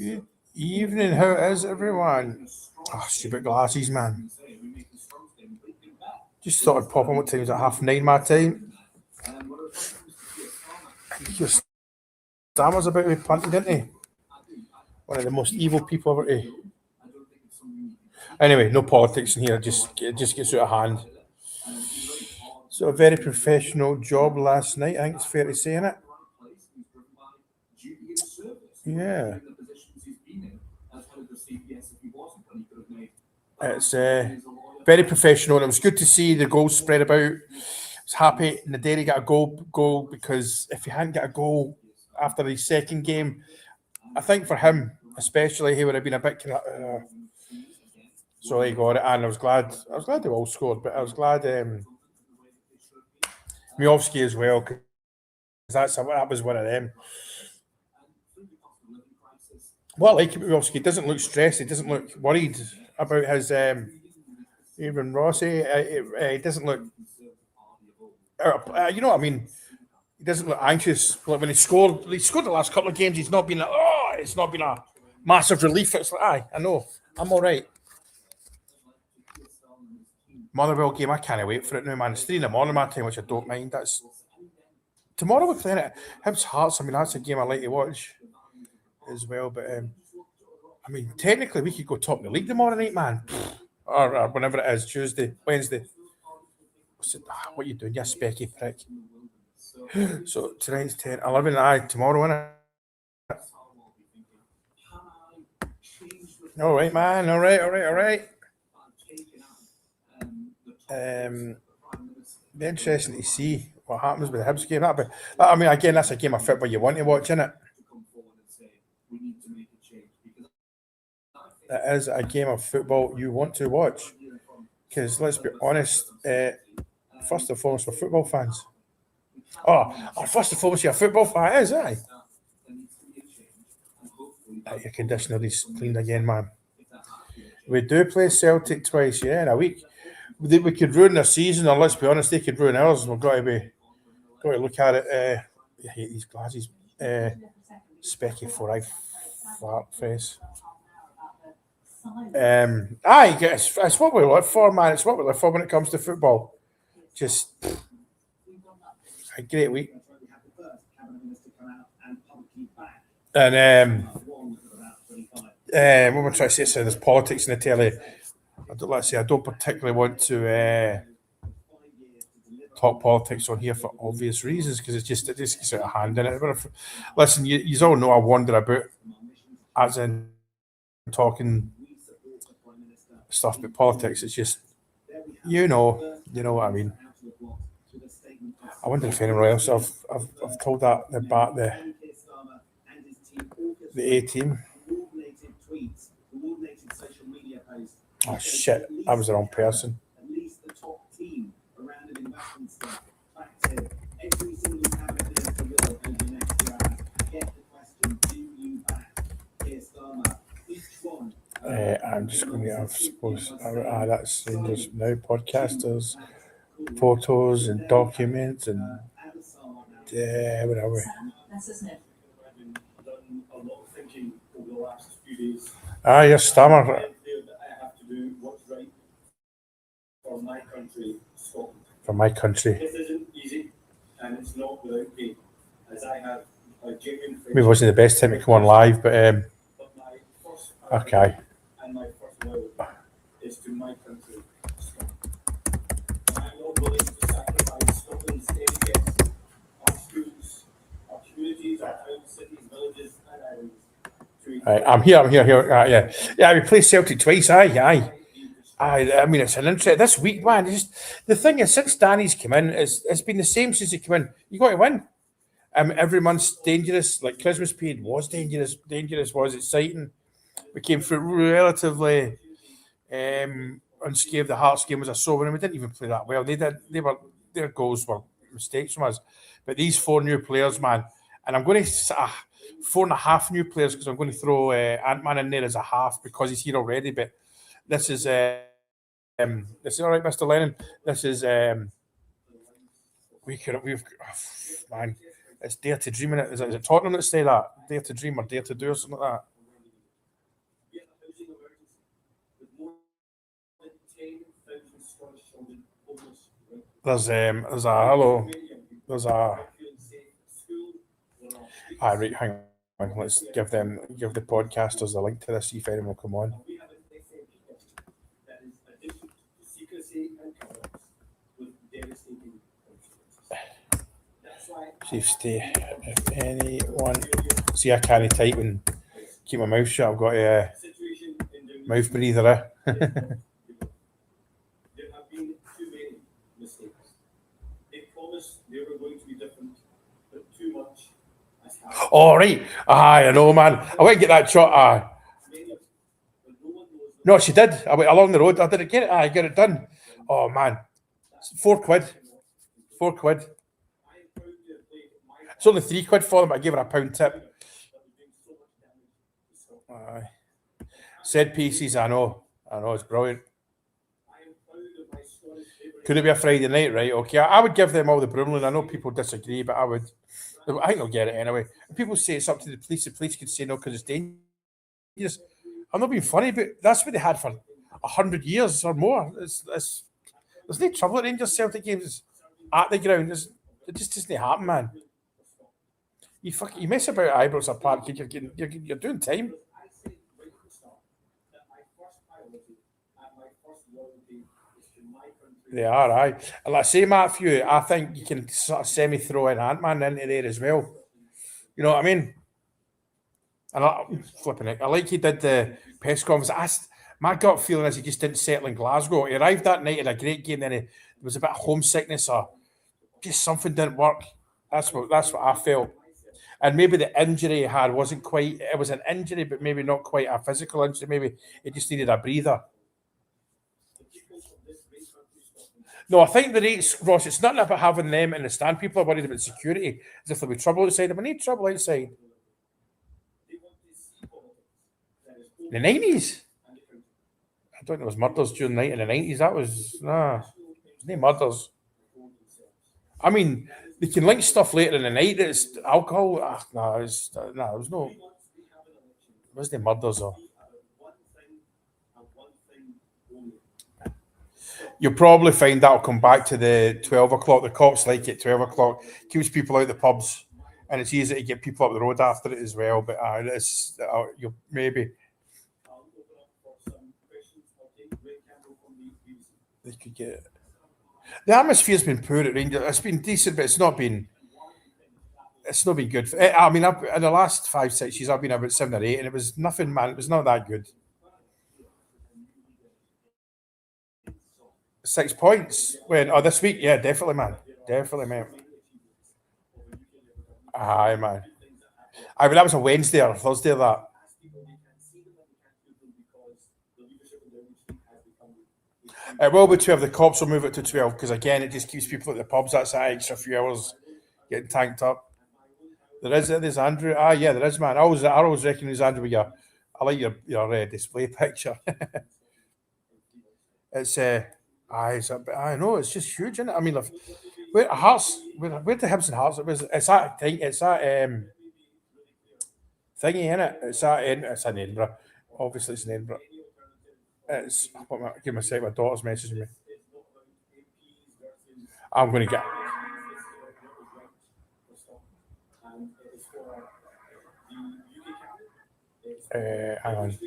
Good evening. How is everyone? Oh, stupid glasses, man. Just thought I'd pop on. What time is it? 9:30 my time. Your Stammer's about to be punted, didn't he? One of the most evil people ever to. Anyway, no politics in here. It just gets out of hand. So a very professional job last night. I think it's fair to say, innit? Yeah. It's very professional, and it was good to see the goals spread about. I was happy Naderi got a goal because if he hadn't got a goal after his second game, I think for him especially, he would have been a bit kind of. So he got it, and I was glad. I was glad they all scored, but I was glad Miovski as well because that was one of them. Well, like Miovski doesn't look stressed. He doesn't look worried about his even Rossi. He doesn't look. You know what I mean? He doesn't look anxious. Like when he scored the last couple of games. He's not been like, oh, it's not been a massive relief. It's like, aye, I know, I'm all right. Motherwell game, I can't wait for it now, man. It's 3 a.m. my time, which I don't mind. That's tomorrow we're playing it. Hibs Hearts. I mean, that's a game I like to watch as well. But I mean, technically, we could go top of the league tomorrow night, man, or whenever it is, Tuesday, Wednesday. What are you doing, you specky prick? So tonight's 10, 11, tomorrow, innit? All right, man. All right. Be interesting to see what happens with the Hibs game. I mean, again, that's a game of football you want to watch, innit? It is a game of football you want to watch. Because let's be honest, first and foremost, for football fans. First and foremost, you're a football fan, is aye. Your conditioner is cleaned again, man. We do play Celtic twice, in a week. We could ruin their season, or let's be honest, they could ruin ours. We've got to look at it. I hate these glasses. Specky for fart face. It's what we live for, man. It's what we live for when it comes to football. Just a great week. And what we're trying to say is there's politics in the telly. I don't particularly want to talk politics on here for obvious reasons because it just gets out of hand in it. But listen, you all know I wander about as in talking stuff about politics. It's just you know what I mean. I wonder if anyone else I've told that about the A team. Oh shit! I was the wrong person. I'm just going to, I suppose, that's Rangers Now podcasters, photos and documents and where are we? Your stammer. For my country. This isn't easy, and it's not without pain, as I have a genuine. Maybe it wasn't the best time to come on live, but okay. And my first loyalty is to my country, Scotland. I am not willing to sacrifice Scotland's NHS, our schools, our communities, our towns, cities, villages, and islands. I'm here. Yeah. We play Celtic twice. Aye. I mean, it's an interest this week, man. The thing is, since Danny's come in, it's been the same since he came in. You got to win. Every month's dangerous. Like Christmas period was dangerous. Dangerous was exciting. We came through relatively unscathed. The Hearts game was a sober, and we didn't even play that well. Their goals were mistakes from us. But these 4 new players, man, and I'm going to 4.5 new players because I'm going to throw Ant-Man in there as a half because he's here already. But this is all right, Mr. Lennon. This is man. It's Dare to Dream in it. Is it Tottenham that say that? Dare to Dream or Dare to Do or something like that? There's a hello. There's a. Ah, right, hang on. Let's give the podcasters the link to this. See if anyone will come on. that is addicted to secrecy and cover-ups with devastating consequences. That's why See if anyone. See, I can't type and keep my mouth shut. I've got a situation in the mouth breather. there have been too many mistakes. They promised they were going to be different, but too much has happened. All right. Aye, I know, man. I went to get that shot. Many of them, but no one knows them. No, she did. I went along the road. I didn't get it. I get it done. Oh man, £4. £4. I am proud to have played my It's only £3 for them. I gave her a pound tip. that was doing so much damage to Scotland. Aye. Said pieces. I know. It's brilliant. I am proud of my Scottish Labour. Could it be a Friday night, right? Okay, I would give them all the Brumlin. I know people disagree, but I would. I think they'll get it anyway. And people say it's up to the police could say no because it's dangerous. I'm not being funny, but that's what they had for 100 years or more. There's no trouble at Rangers Celtic games at the ground. It just doesn't happen, man. You mess about at Ibrox Park, you're doing time. I said right from the start that my first priority and my first loyalty is to my country. They are, aye. And like I say, Matthew, I think you can sort of semi throw in Ant-Man into there as well. You know what I mean? And flipping it. I like he did the press conference. My gut feeling is he just didn't settle in Glasgow. He arrived that night in a great game, then there was a bit of homesickness or just something didn't work. That's what I felt. And maybe the injury he had wasn't quite, it was an injury, but maybe not quite a physical injury. Maybe he just needed a breather. No, I think the rates, Ross, it's not about having them in the stand. People are worried about security, as if there'll be trouble outside. We need trouble outside. In the 90s? I don't know, it was murders during the night in the 90s. That was, nah, there's no murders. I mean, they can link stuff later in the night that it's alcohol. There was no, there was no murders or. You'll probably find that'll come back to the 12 o'clock. The cops like it 12 o'clock. Keeps people out of the pubs. And it's easy to get people up the road after it as well. But you'll maybe. They could get it. The atmosphere's been poor at Rangers. It's been decent, but it's not been good. I mean, in the last 5-6 years, I've been about 7 or 8, and it was nothing, man. It was not that good. 6 points when this week, yeah, definitely, man, man. Aye, man. I mean, that was a Wednesday or a Thursday. That it will be 12. The cops will move it to 12 because again, it just keeps people at the pubs. That's that extra few hours getting tanked up. There's Andrew. Yeah, there is, man. I always recognise Andrew with your. I like your display picture. It's I know it's just huge, isn't it? I mean, where Hearts, where the Hibs and Hearts, it's that thing, it's that thingy in it. It's in Edinburgh. Obviously, it's in Edinburgh. Give me a sec. My daughter's messaging me. I'm going to get. Hang on.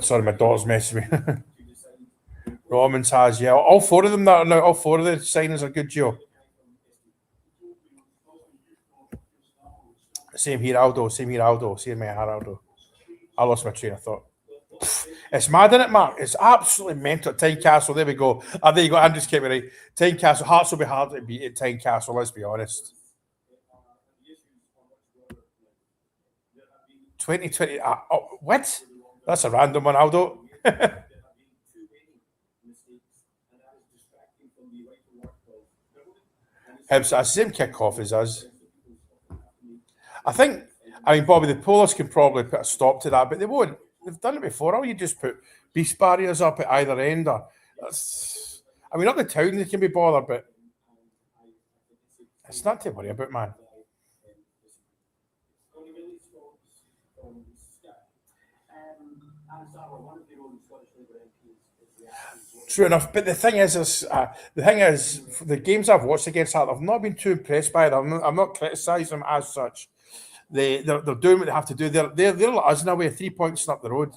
Sorry, my daughter's messaging me. Romans has, yeah. All 4 of them that are now, all 4 of the signings are good, Joe. Same here, Aldo. Same here, Aldo. I lost my train of thought. It's mad, isn't it, Mark? It's absolutely mental. Tynecastle, there we go. There you go. Andrew's kept me right. Tynecastle, Hearts will be hard to beat at Tynecastle, let's be honest. 2020. What? That's a random one, Aldo. Hibs, the same kick-off as us. I mean, Bobby, the Polish can probably put a stop to that, but they won't. They've done it before. All you just put beast barriers up at either end. Up the town they can be bothered, but it's not to worry about, man. True enough, but the thing is, the games I've watched against Heart, I've not been too impressed by them. I'm not criticising them as such. They're doing what they have to do. They're like us in a way, 3 points up the road.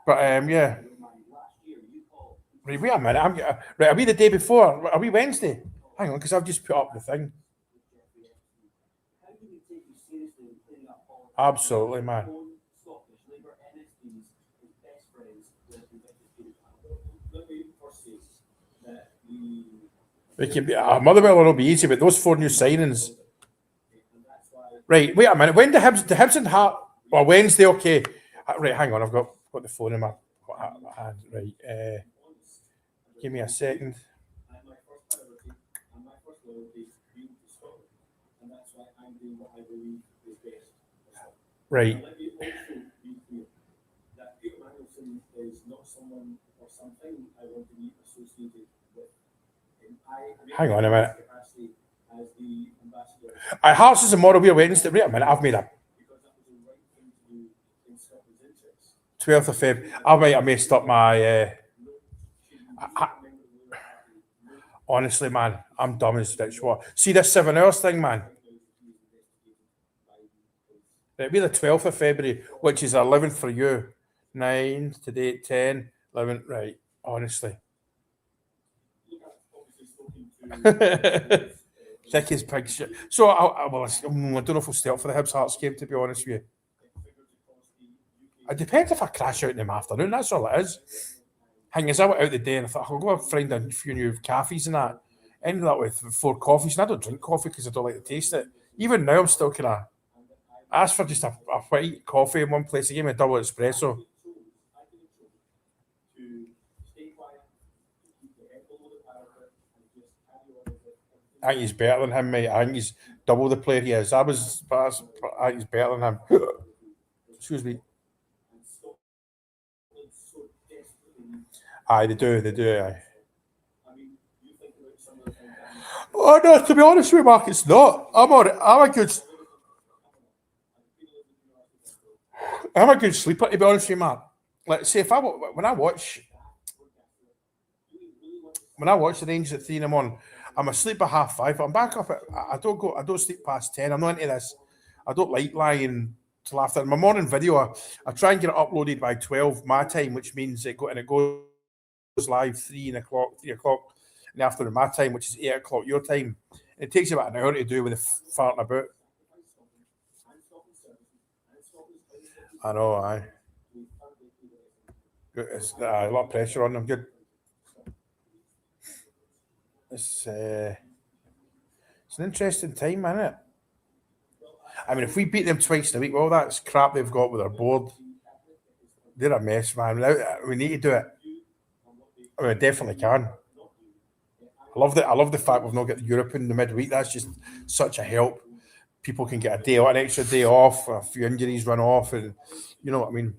But yeah, right. Wait a minute. Right. Are we the day before? Are we Wednesday? Hang on, because I've just put up the thing. Absolutely, man. We can be, Motherwell will be easy, but those four new signings. Right, wait a minute. When the Hibs and Heart? Well, Wednesday, okay. Right, hang on. I've got the phone in my hand. Right, give me a second. Right, hang on a minute. Hearts is a model. We're Wednesday. Wait a minute. I've made a 12th of Feb. I might have messed up my. Honestly, man, I'm dumb as ditch. What? See this 7 hours thing, man. It'll be the 12th of February, which is 11th for you. 9 today, 10, 11. Right. Honestly. Thick as pig shit. So, I don't know if we'll stay up for the Hibs Hearts game, to be honest with you. It depends if I crash out in the afternoon. That's all it is. Hang is I went out the day and I thought I'll go find a few new cafes and that. Ended up with 4 coffees, and I don't drink coffee because I don't like the taste of it. Even now, I'm still kind of asked for just a white coffee in one place. They gave me a double espresso. I think he's better than him, mate. I think he's double the player he is. I think he's better than him. Excuse me. Aye, they do. Aye. Oh no, to be honest with you, Mark, it's not. I'm a good sleeper. To be honest with you, Mark. Like, say if I when I watch the Rangers at 3 in the morning, I'm asleep at 5:30. But I'm back up at. I don't sleep past 10. I'm not into this. I don't like lying till after my morning video. I try and get it uploaded by 12 my time, which means it goes live 3 o'clock, 3 o'clock in the afternoon my time, which is 8 o'clock your time. It takes about an hour to do with the farting about. I know, I. It's a lot of pressure on them. Good. It's an interesting time, isn't it? I mean, if we beat them twice in a week, well, that's crap they've got with their board. They're a mess, man. We need to do it. I mean, I definitely can. I love the fact we've not got Europe in the midweek. That's just such a help. People can get an extra day off. A few injuries run off, and you know what I mean.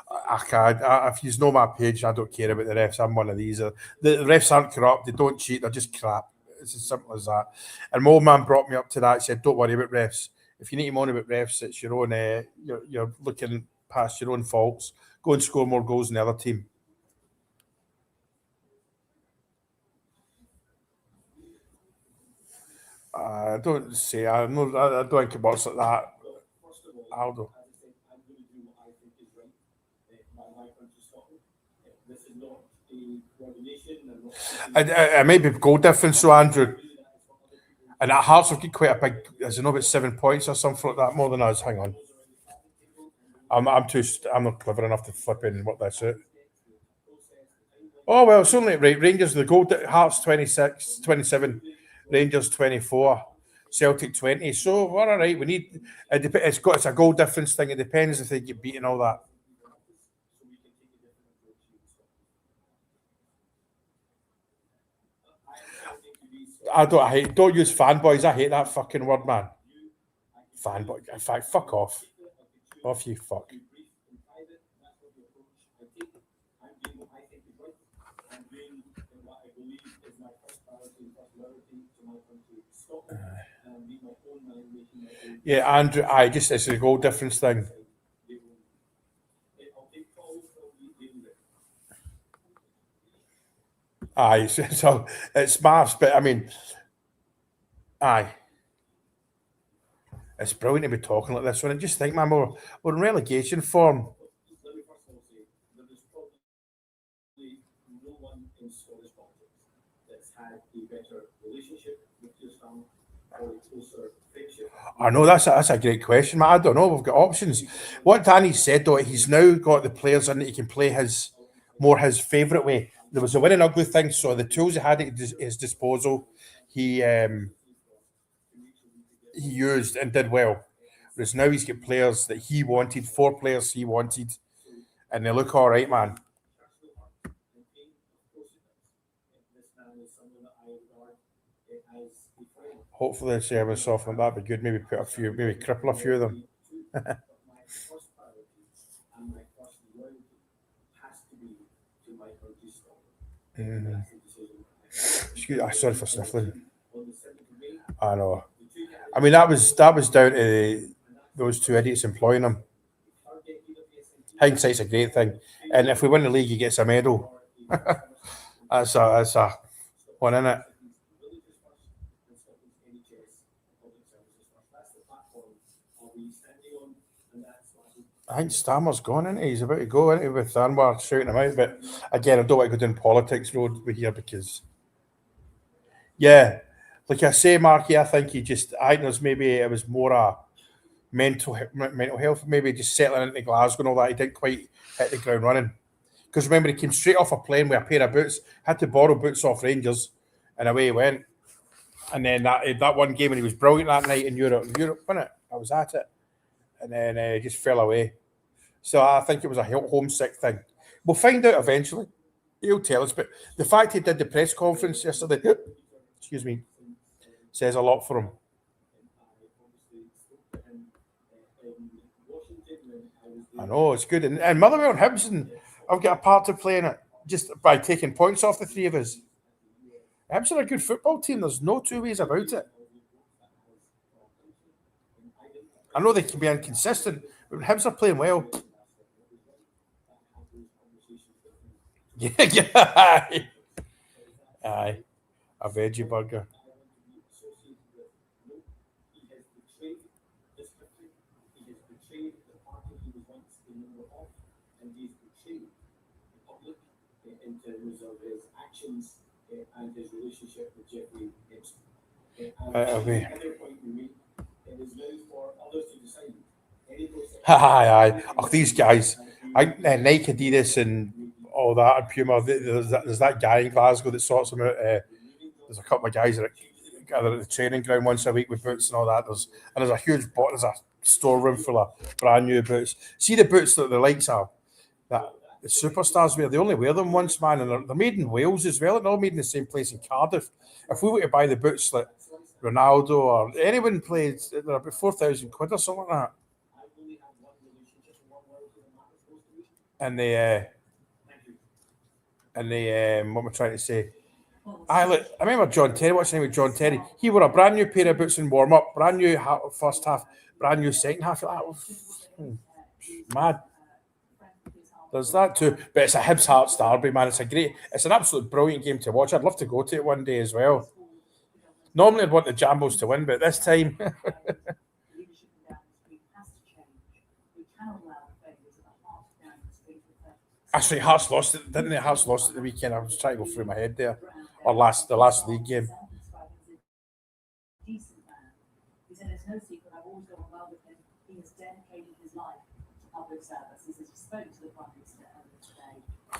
I can't. If you know my page, I don't care about the refs. I'm one of these. The refs aren't corrupt. They don't cheat. They're just crap. It's as simple as that. And my old man brought me up to that. He said, "Don't worry about refs. If you need to moan about refs, it's your own. You're looking past your own faults. Go and score more goals than the other team." I don't say. I don't think it works like that. Aldo. It may be goal difference, so Andrew. And at Hearts have got quite a big, as I know, about 7 points or something like that, more than us. Hang on. I'm not clever enough to flip in what that's out. Oh, well, it's only right. Rangers, the goal, Hearts 26, 27, Rangers 24, Celtic 20. So, we're all right. We need, it's a goal difference thing. It depends if they get beaten, all that. Don't use fanboys. I hate that fucking word, man. Fanboy. In fact, fuck off. Off you, fuck. Yeah, Andrew, I just it's a goal difference thing. Aye, so it's maths, but I mean, aye, it's brilliant to be talking like this one. I just think, man, we're in relegation form. Let me first of all say there is probably no one in Scottish politics that's had a better relationship with your son or a closer friendship. I know that's a great question, man. I don't know. We've got options. What Danny said though, he's now got the players in that he can play his favourite way. There was a winning ugly thing, so the tools he had at his disposal, he um, he used and did well. Whereas now he's got players that he wanted, 4 players he wanted, and they look all right, man. And pain, of course it does. This man is someone that I regard as a friend. Hopefully the service soften that'd be good. Maybe put a few, maybe cripple a few of them. But my first priority and my first loyalty has to be to my country's Scotland. And that's the decision Excuse, sorry for sniffling. on the 7th of May. I know. The two guys I mean, that was down to those 2 idiots employing him. are getting of the SNP Hindsight's a great thing, and if we win the league, he gets a medal. That's a one in it. villages first and Scotland's NHS public services first. That's the platform I'll be standing on, and that's what I think Stammer's gone into. He's about to go into with Anwar shouting him out, but again, I don't want to go down politics road with here because, yeah, like I say, Marky, I think I think there's maybe it was more a mental health, maybe just settling into Glasgow and all that. He didn't quite hit the ground running. Because remember, he came straight off a plane with a pair of boots, had to borrow boots off Rangers, and away he went. And then that one game, and he was brilliant that night in Europe, wasn't it? I was at it. And then he just fell away. So I think it was a homesick thing. We'll find out eventually. He'll tell us. But the fact he did the press conference yesterday, excuse me, says a lot for him. I know, it's good. And Motherwell and Hibs, and I've got a part to play in it just by taking points off the 3 of us. Hibs are a good football team. There's no 2 ways about it. I know they can be inconsistent, but when Hibs are playing well. Yeah, yeah. Aye. A veggie burger. In terms of his actions and his relationship with Jeffrey Epstein. Away. Another point we make, it is now for others to decide. Aye. Oh, these guys. Nike, Adidas, and all that, and Puma. There's that guy in Glasgow that sorts them out. There's a couple of guys that gather at the training ground once a week with boots and all that. There's a huge there's a storeroom full of brand new boots. See the boots that the likes are that the superstars wear. They only wear them once, man, and they're made in Wales as well. They're all made in the same place in Cardiff. If we were to buy the boots like Ronaldo or anyone played, they're about £4,000 or something like that. And what am I trying to say? I remember John Terry. What's the name of John Terry? He wore a brand new pair of boots in warm up, brand new first half, brand new second half. Mad. There's that too, but it's a Hibs Hearts derby, man. It's an absolute brilliant game to watch. I'd love to go to it one day as well. Normally, I'd want the Jambos to win, but this time, actually, Hearts lost it, didn't they? Hearts lost it the weekend. I was trying to go through my head there, or the last league game.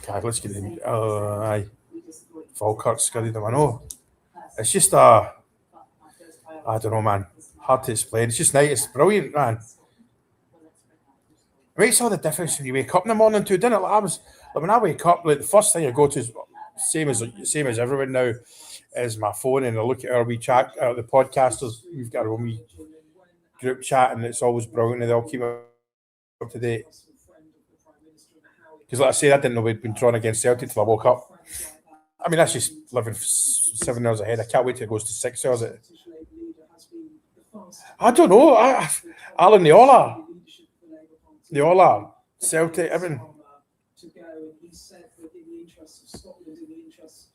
God, let's get in. Aye. Falkirk scurried them. I know. It's just I don't know, man. Hard to explain. It's just nice. It's brilliant, man. It makes all the difference when you wake up in the morning too, doesn't it? Like when I wake up, like the first thing I go to is same as everyone now is my phone, and I look at our wee chat, the podcasters. We've got a wee group chat, and it's always brilliant. And they all keep up to date. Because like I say, I didn't know we'd been drawn against Celtic till I woke up. I mean, that's just living 7 hours ahead. I can't wait till it goes to 6 hours. I don't know. Alan, they all are. They all are. Celtic, everything. To go, and he said that in the interest of Scotland, in the interest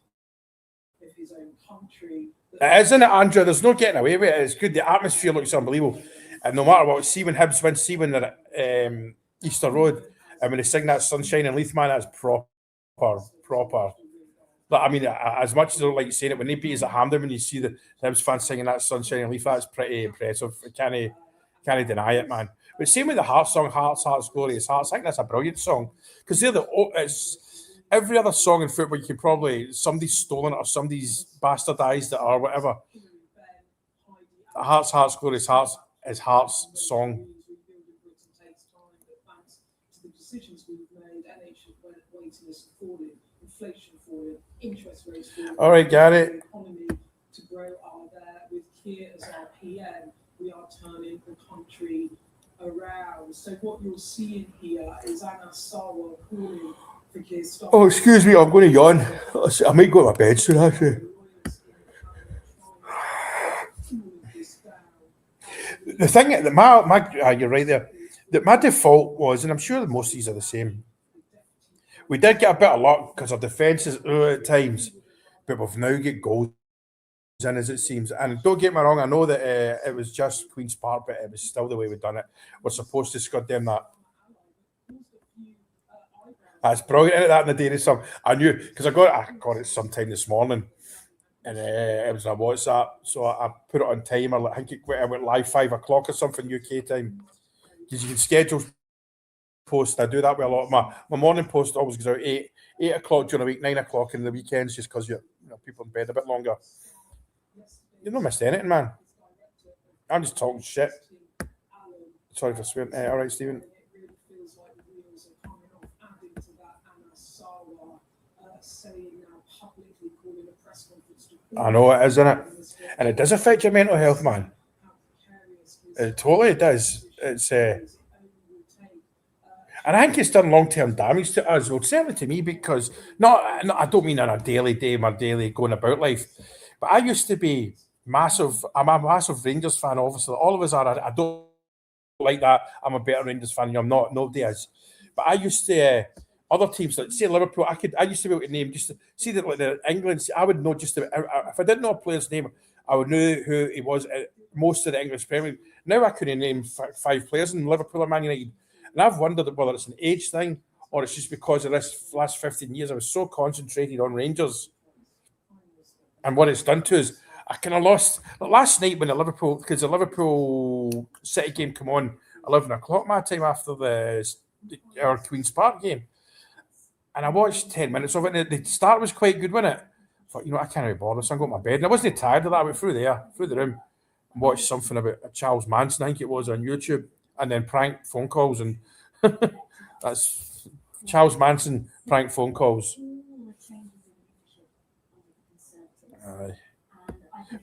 of his own country. Isn't it, Andrew? There's no getting away with it. It's good. The atmosphere looks unbelievable. And no matter what, see when Hibs win, see when they're at Easter Road, and when they sing that Sunshine and Leaf, man, that's proper. But I mean, as much as I don't like saying it, when they beat us at Hampden, when you see the Hibs fans singing that Sunshine and Leaf, that's pretty impressive. Can't deny it, man. But same with the Hearts song, Hearts, Glorious Hearts. I think that's a brilliant song because it's every other song in football you can probably somebody's stolen it or somebody's bastardized it or whatever. Hearts, Glorious Hearts is Hearts' song. All right, Gary. To grow are there with Keir as our PM. We are turning the country around. So what you're seeing here is Anna Sarwar calling for Keir Starmer. Oh, excuse me, I'm going to yawn. I might go to my bed soon, actually. The thing that you're right there. That my default was, and I'm sure that most of these are the same. We did get a bit of luck because our defence is at times, but we've now got goals in as it seems. And don't get me wrong, I know that it was just Queen's Park, but it was still the way we've done it. We're supposed to scud them that. That's brilliant, isn't it, that in the dairy song? I knew because I got it sometime this morning, and it was a WhatsApp, so I put it on timer. I think it went live 5 o'clock or something UK time because you can schedule post. I do that with a lot of my morning post always goes out 8 o'clock during the week, 9 o'clock in the weekends, just because people in bed a bit longer. You've not missed anything, man. I'm just talking shit. Sorry for swearing. All right, Stephen. I know it is, isn't it? And it does affect your mental health, man. It totally does. It's and I think it's done long-term damage to us, well, certainly to me, because I don't mean on a daily day, my daily going about life, but I used to be massive. I'm a massive Rangers fan, obviously. All of us are. I don't like that. I'm a better Rangers fan. I'm not. Nobody is. But I used to other teams like say Liverpool. I used to be able to name just to, see that like the England. I would know just if I didn't know a player's name, I would know who he was. Most of the English Premier League. Now I couldn't name 5 players in Liverpool or Man United. And I've wondered whether it's an age thing or it's just because of this last 15 years I was so concentrated on Rangers and what it's done to us. I kind of lost last night when the Liverpool City game come on 11 o'clock my time after our Queen's Park game. And I watched 10 minutes of it and the start was quite good, wasn't it? I thought, I can't be bothered, so I got my bed. And I wasn't tired of that. I went through the room and watched something about Charles Manson, I think it was, on YouTube. And then prank phone calls, and that's Charles Manson prank phone calls.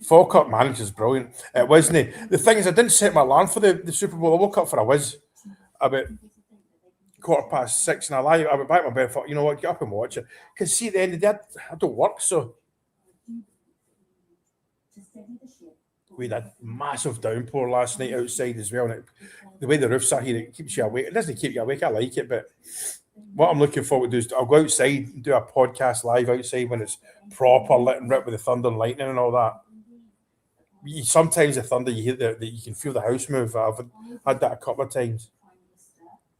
Falkirk manager's brilliant. It wasn't. The thing is, I didn't set my alarm for the Super Bowl. I woke up for a whiz about 6:15, and I went back to my bed. Thought, you know what, get up and watch it. Because see, at the end of the day, I don't work, so we had a massive downpour last night outside as well. And the way the roof's are here, it keeps you awake. It doesn't keep you awake. I like it, but what I'm looking forward to is I'll go outside and do a podcast live outside when it's proper lit and ripped with the thunder and lightning and all that. Sometimes the thunder, you hear that you can feel the house move. I've had that a couple of times.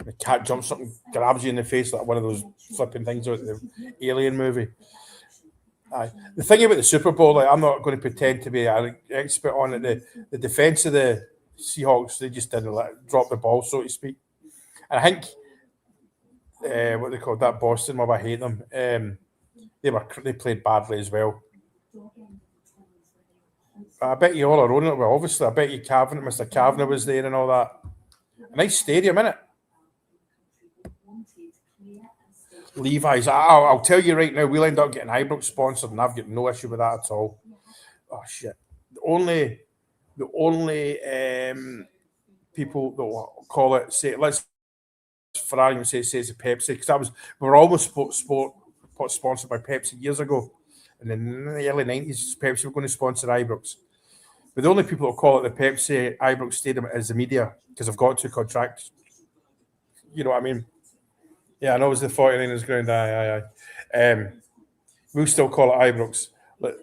The cat jumps up and grabs you in the face like one of those flipping things out of the Alien movie. The thing about the Super Bowl, I'm not going to pretend to be an expert on it. The defense of the Seahawks, they just didn't drop the ball, so to speak. And I think what they called that Boston mob, I hate them. They played badly as well. I bet you all are on it. Well, obviously, I bet you Mr. Kavanagh was there and all that. A nice stadium, innit? Levi's. I'll tell you right now, we'll end up getting Ibrox sponsored, and I've got no issue with that at all. Oh shit! The only people that will call it say let's for argument's sake say it's a Pepsi because we were almost sponsored by Pepsi years ago, and in the early 90s, Pepsi were going to sponsor Ibrox. But the only people who call it the Pepsi Ibrox Stadium is the media because they've got to contract. You know what I mean? Yeah, I know it was the 49ers ground. Aye, aye, aye. We'll still call it Ibrox. But,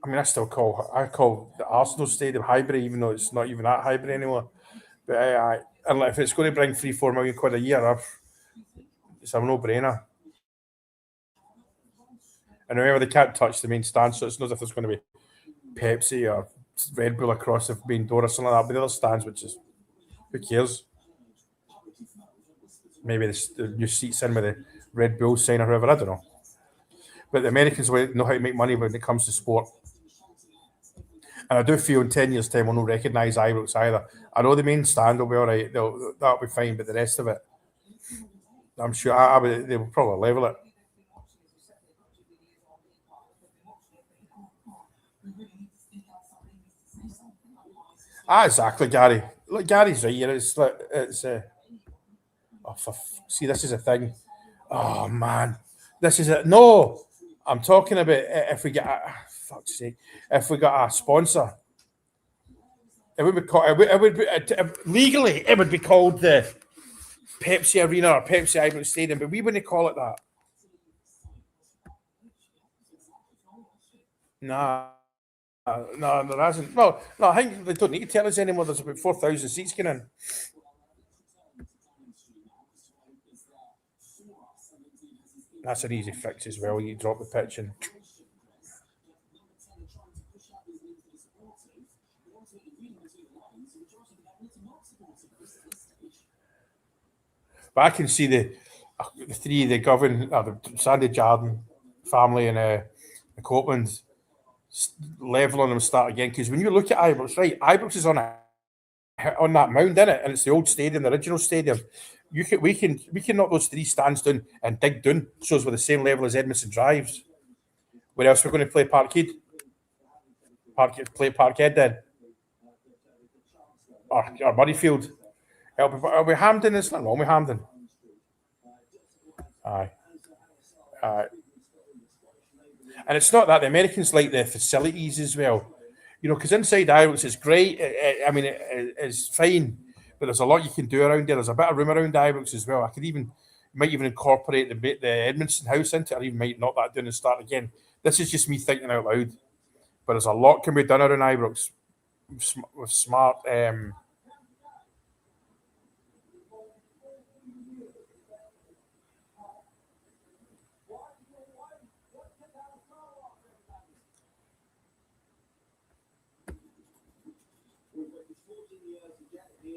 I mean, I call the Arsenal Stadium Highbury, even though it's not even that Highbury anymore. But and if it's going to bring 3-4 million quid a year, it's a no-brainer. And remember, they can't touch the main stand, so it's not as if there's going to be Pepsi or Red Bull across the main door or something like that. But the other stands, which is who cares? Maybe the new seats in with the Red Bull sign or whoever. I don't know. But the Americans know how to make money when it comes to sport. And I do feel in 10 years' time we'll not recognise Ibrox either. I know the main stand will be all right, that'll be fine, but the rest of it, I'm sure they will probably level it. Exactly, Gary. Look, Gary's right here. See, this is a thing. Oh, man. This is it. No, I'm talking about if we get, fuck's sake, if we got a sponsor. It would be called, it would be, legally, it would be called the Pepsi Arena or Pepsi Ibrox Stadium, but we wouldn't call it that. Nah, no, there hasn't. Well, no, I think they don't need to tell us anymore. There's about 4,000 seats going in. That's an easy fix as well. You drop the pitch and. But I can see the three, the Govan, the Sandy Jardine family and the Copelands leveling them start again. Because when you look at Ibrox, right, Ibrox is on that mound, in it, and it's the old stadium, the original stadium. We can knock those three stands down and dig down, so we're the same level as Edmondson Drives. Where else we're going to play Parkhead? Play Parkhead then, or Murrayfield. Are we Hampden? It's not wrong with Hampden. Aye. And it's not that the Americans like the facilities as well, because inside Ibrox is great. It's fine, but there's a lot you can do around there. There's a bit of room around Ibrox as well. Might even incorporate the Edmondson House into it, or even might knock that down and start again. This is just me thinking out loud, but there's a lot can be done around Ibrox with smart.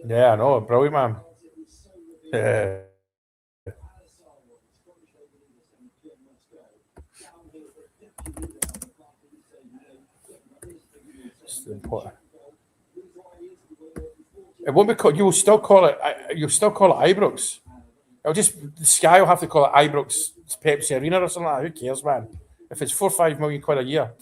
Yeah, I know, brilliant, man. Yeah. It's important. It won't be called. You'll still call it. You'll still call it Ibrox. It'll just Sky will have to call it Ibrox Pepsi Arena or something like that. Who cares, man? If it's 4 or 5 million quid a year,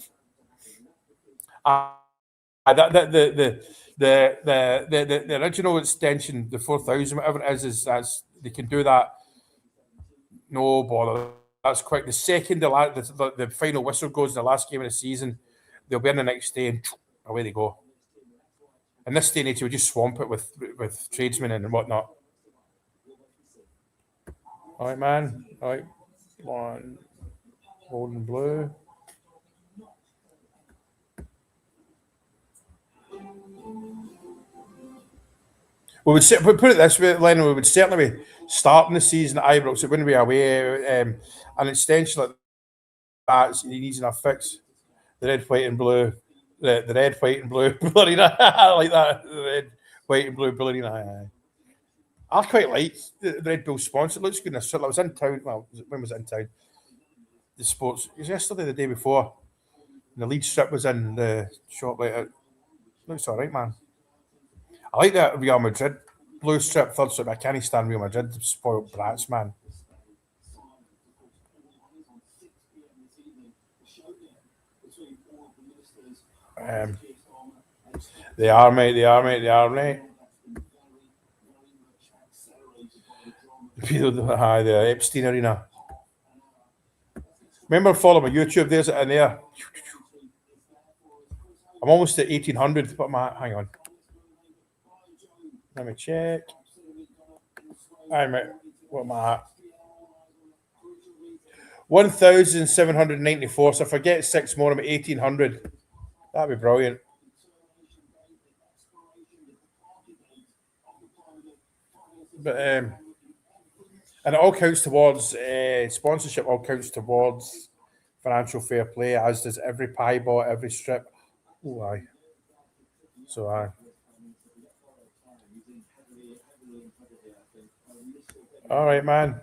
the original extension, the 4,000, whatever it is that's they can do that. No bother. That's quick. The second the final whistle goes in the last game of the season, they'll be in the next day and away they go. In this day and age, we just swamp it with tradesmen and whatnot. All right, man. All right. One. Gold and blue. We put it this way, Lennon. We would certainly be starting the season at Ibrox. It wouldn't be away. An extension like that needs enough fix. The red, white, and blue. The red, white, and blue ballerina. I like that. The red, white, and blue ballerina. I quite like the Red Bull sponsor. It looks good. I was in town. Well, when was it in town? The sports. It was yesterday, the day before. And the lead strip was in the shop. It looks all right, man. I like that Real Madrid blue strip, third strip. I can't stand Real Madrid. Spoiled brats, man. They are, mate. They are, mate. They are, mate. The Epstein Arena. Remember, follow my YouTube. There's it in there. I'm almost at 1800. But hang on, let me check. I'm at what am I at? 1794. So if I get 6 more, I'm at 1800. That'd be brilliant. But and it all counts towards sponsorship. All counts towards financial fair play, as does every pie bought, every strip. Oh, aye. So aye. All right, man.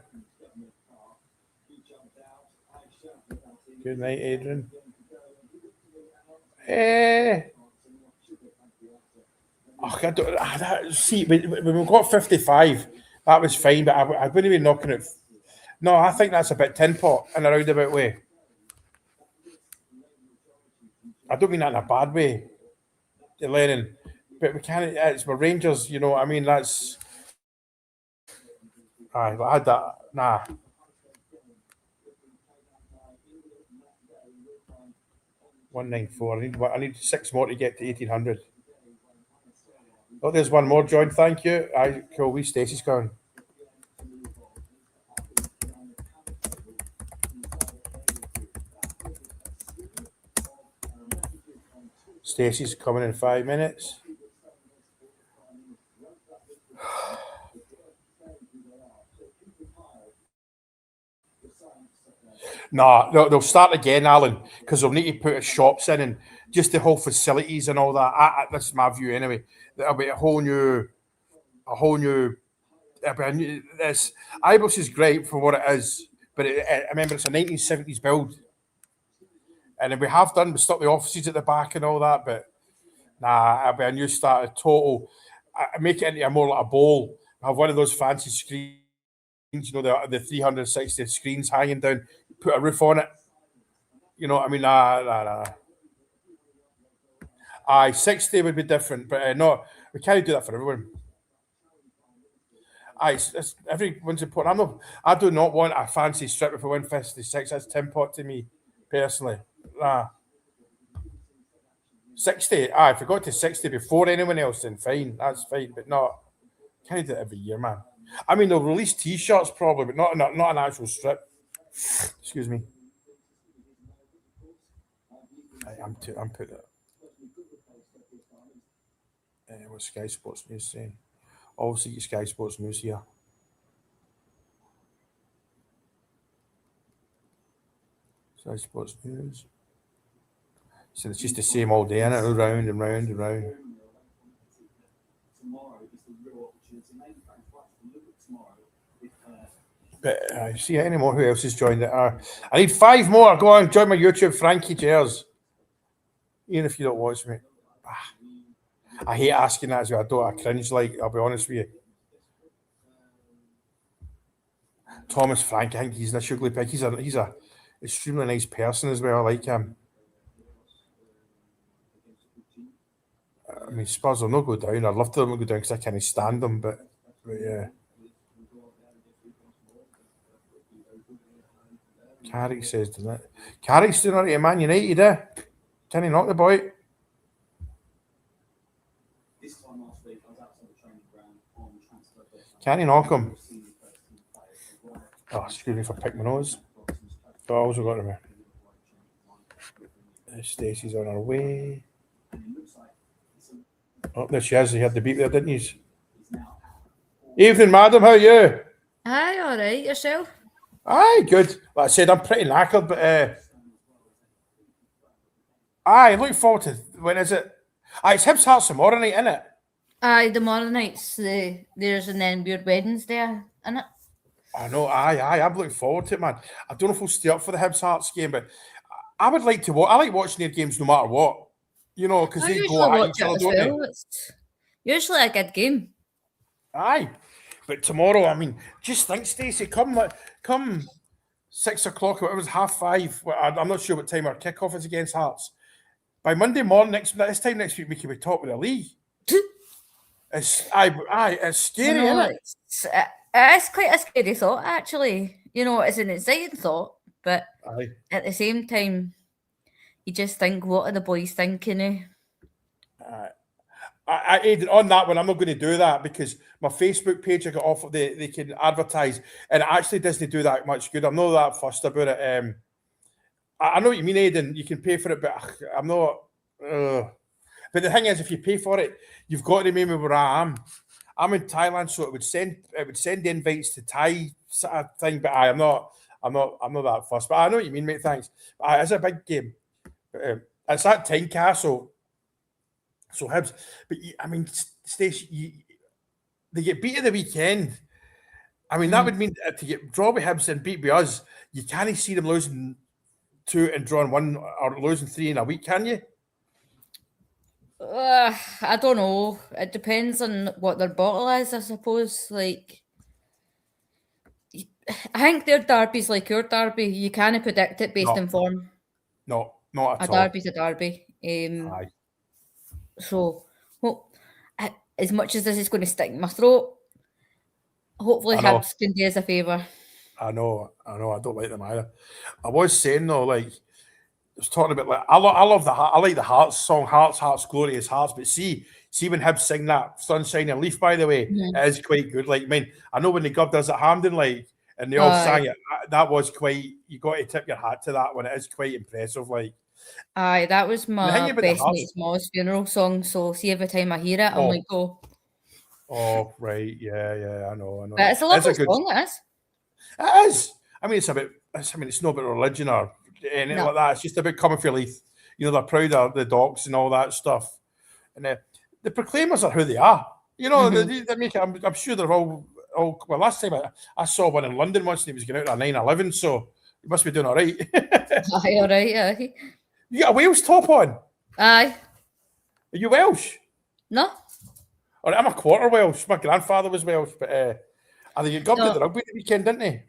Good night, Adrian. Eh. Oh, I don't, see, when we got 55, that was fine, but I wouldn't be knocking it. No, I think that's a bit tin pot in a roundabout way. I don't mean that in a bad way, Lennon. But we can't. It's my Rangers, you know what I mean? That's. I had that. Nah. $194. I need 6 more to get to 1800. Oh, there's one more, John. Thank you. I cool. We Stacey's going. Stacey's coming in 5 minutes. Nah, they'll start again, Alan, because they'll need to put shops in and just the whole facilities and all that. This is my view anyway. There'll be a whole new. This Ibis is great for what it is, but I remember it's a 1970s build, and we have done. We stuck the offices at the back and all that, but nah, it'll be a new start, a total. I make it into a more like a bowl. Have one of those fancy screens, you know, the 360 screens hanging down. Put a roof on it. You know what I mean? Nah. Aye, 60 would be different, but no, we can't do that for everyone. Everyone's important. I do not want a fancy strip if I win 56. That's tin pot to me, personally. Nah. 60. If I got to 60 before anyone else, then fine. That's fine. But not, can't do it every year, man. I mean, they'll release t shirts probably, but not an actual strip. Excuse me. I'm putting it. What Sky Sports News saying? Obviously, get Sky Sports News here. Sky Sports News. So it's just the same all day, and it round and round and round. But see any more? Who else has joined it? I need 5 more. Go on, join my YouTube, Frankie Jers. Even if you don't watch me, I hate asking that as well. I cringe. Like, I'll be honest with you. Thomas Frank, I think he's a sugly pig. He's a extremely nice person as well. I like him. I mean, Spurs will not go down. I'd love to them to go down because I can't stand them. But yeah. Carrick says, doesn't it? Carrick's doing alright at Man United, eh? Can he knock the boy? Can he knock him? Oh, excuse me for picking my nose. But I also got him. Stacey's on her way. Oh, there she is. He had the beat there, didn't he? Evening, madam. How are you? Hi, all right. Yourself? Aye, good. Like I said, I'm pretty knackered, but aye, looking forward to when is it? Aye, it's Hibs Hearts tomorrow night, isn't it? Aye, tomorrow night's there's and then weird weddings there, innit? I know, aye. I'm looking forward to it, man. I don't know if we'll stay up for the Hibs Hearts game, but I would like to watch. I like watching their games no matter what. You know, because I they usually go at watch each it other, as don't they? well. It's usually a good game. Aye, but tomorrow, I mean, just think, Stacey, come 6 o'clock, whatever, it's 5:30. I'm not sure what time our kickoff is against Hearts. By Monday morning, this time next week, we could be top of the league. It's scary, You know, isn't it? it's quite a scary thought, actually. You know, it's an exciting thought, but Aye. at the same time, you just think, what are the boys thinking? Aidan, on that one, I'm not going to do that because my Facebook page I got off of they can advertise, and it actually doesn't do that much good. I'm not that fussed about it. I know what you mean, Aidan. You can pay for it, but I'm not. But the thing is, if you pay for it, you've got to remember where I am. I'm in Thailand, so it would send invites to Thai sort of thing. But I'm not that fussed. But I know what you mean, mate. Thanks. It's a big game. It's at Tynecastle. So Hibs, but I mean, Stacey, they get beat at the weekend. I mean, that would mean to get draw with Hibs and beat with us, you can't see them losing 2 and drawing 1 or losing 3 in a week, can you? I don't know. It depends on what their bottle is, I suppose. Like, I think their derby's like your derby. You can't predict it based No. on form. No, not at A all. derby's a derby. Aye. So, well, as much as this is going to stick in my throat, hopefully I know. Hibs can do us a favour. I know. I don't like them either. I was saying though, like, I was talking about like I love I like the Hearts song, Hearts, Glorious Hearts. But see when Hibs sing that Sunshine and Leaf, by the way, it is quite good. Like, I mean, I know when the Gov does it Hampden, like, and they all sang it. That was quite. You got to tip your hat to that one. It is quite impressive. Like, aye, that was my best mate's mom's funeral song. So see, every time I hear it, I'm like, oh. Oh right, yeah, I know. But it's a lovely song. It is. It is. I mean, it's not about religion or anything like that. It's just about coming for Leith. You know, they're proud of the docks and all that stuff. And the Proclaimers are who they are. You know, they make it. I'm sure they're all. Well, last time I saw one in London once, and he was going out at 9/11. So he must be doing all right. Aye, all right. Aye. You got a Wales top on? Aye. Are you Welsh? No. Or I'm a quarter Welsh. My grandfather was Welsh, but I think he got to the rugby the weekend, didn't he?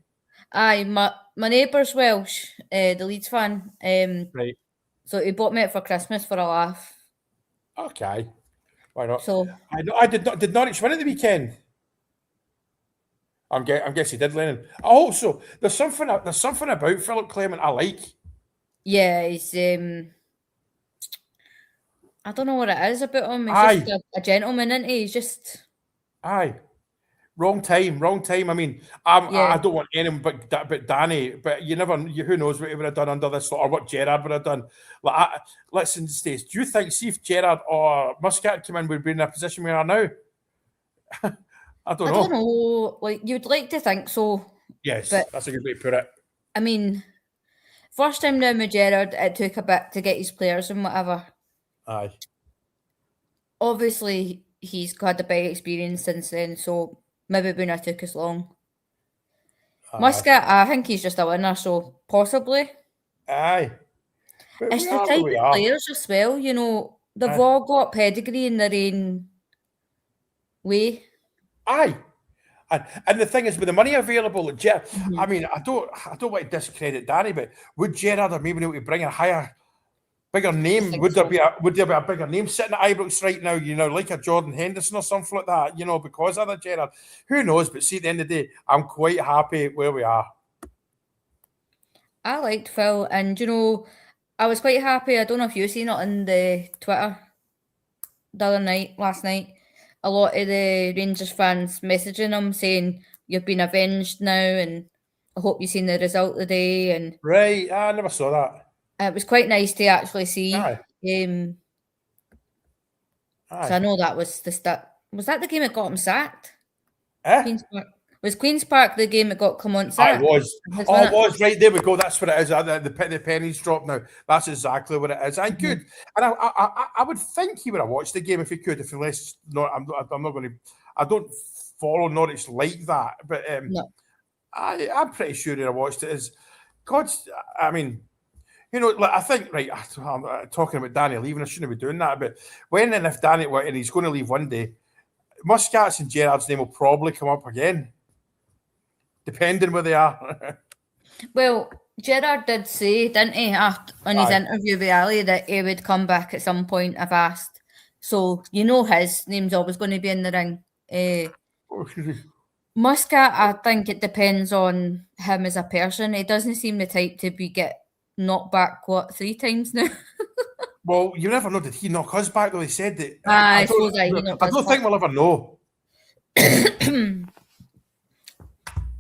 Aye, my neighbour's Welsh, the Leeds fan. Right. So he bought me it for Christmas for a laugh. Okay. Why not? So I did Norwich win at the weekend? I'm guessing he did, Lennon. Also, there's something about Philip Clement I like. Yeah, he's I don't know what it is about him. He's just a gentleman, isn't he? He's just wrong time. I mean, I don't want anyone but Danny. But who knows what he would have done under this, or what Gerrard would have done. Like, listen, Stace, do you think, see if Gerrard or Muscat came in, we'd be in a position we are now? I don't know. Like, you'd like to think so. Yes, but that's a good way to put it. I mean, first time now with Gerrard, it took a bit to get his players and whatever. Aye. Obviously, he's had a big experience since then, so maybe it wouldn't have took as long. Muscat, I think he's just a winner, so possibly. Aye. But it's the type of players as well, you know. They've all got pedigree in their own way. Aye. And the thing is, with the money available, I mean, I don't want to discredit Danny, but would Gerrard have maybe able to bring a bigger name? Would there be a bigger name sitting at Ibrox right now? You know, like a Jordan Henderson or something like that. You know, because of the Gerrard. Who knows? But see, at the end of the day, I'm quite happy where we are. I liked Phil, and you know, I was quite happy. I don't know if you've seen it on the Twitter last night. A lot of the Rangers fans messaging him saying, "You've been avenged now, and I hope you've seen the result today." And right, I never saw that. It was quite nice to actually see. So I know that was the start. Was that the game that got him sacked? Queen's Park. Was Queen's Park the game that got Clement sacked? It was. It was. Right, there we go. That's what it is. The pennies drop now. That's exactly what it is. And good. And I would think he would have watched the game if he could. If he less, I'm not going to. I don't follow Norwich like that, but no. I'm pretty sure he'd have watched it. I mean, you know, like, I think, right, I'm talking about Danny leaving, I shouldn't be doing that, but when and if Danny, and he's going to leave one day, Muscat's and Gerrard's name will probably come up again, depending where they are. Well, Gerrard did say, didn't he, on his interview with Ali, that he would come back at some point if asked. So, you know, his name's always going to be in the ring. Muscat, I think it depends on him as a person. He doesn't seem the type to get knocked back, 3 times now? Well, you never know. Did he knock us back? Though he said that. I suppose he knocked I us don't think we'll ever know.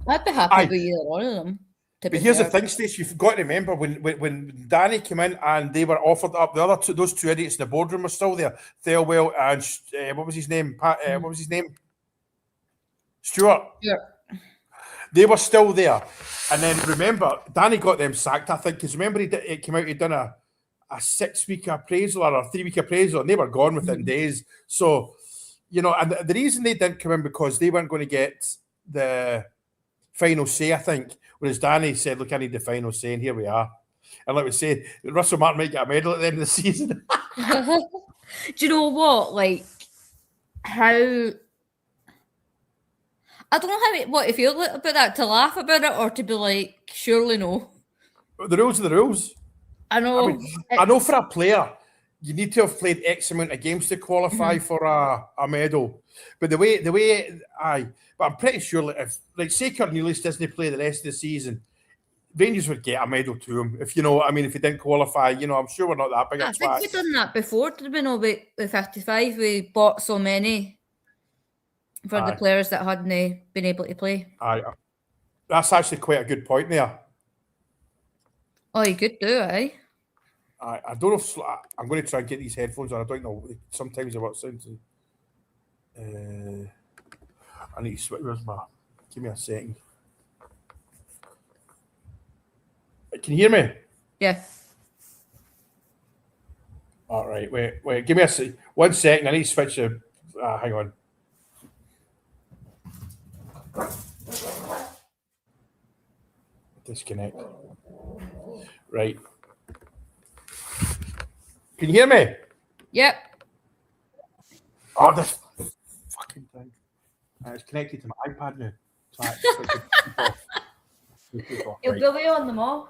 I'd be happy with either one of them. But here's the thing, Stacey. You've got to remember when Danny came in and they were offered up, the other two, those two idiots in the boardroom were still there. Thelwell and what was his name? What was his name? Stuart. Yeah. They were still there. And then remember, Danny got them sacked, I think, because remember it came out, he'd done a 6-week appraisal or a 3-week appraisal, and they were gone within days. So, you know, and the reason they didn't come in because they weren't going to get the final say, I think. Whereas Danny said, look, I need the final say, and here we are. And like we said, Russell Martin might get a medal at the end of the season. Do you know what? Like, how... I don't know what to feel about that, to laugh about it or to be like, surely no. The rules are the rules. I know. I know for a player, you need to have played X amount of games to qualify for a medal. But but I'm pretty sure that if, like, say Cornelius doesn't play the rest of the season, Rangers would get a medal to him. If you know what I mean, if he didn't qualify, you know, I'm sure we're not that big a twat. I think we've done that before, did we know, with 55? We bought so many for the players that hadn't been able to play. That's actually quite a good point there. Oh, you could do it, I don't know if I'm going to try and get these headphones on. I don't know. Sometimes they work sound. I need to switch. Give me a second. Can you hear me? Yeah. All right. Wait. Give me 1 second. I need to switch the. Hang on. Disconnect. Right. Can you hear me? Yep. Oh, this fucking thing. It's connected to my iPad now. You'll be away on them all.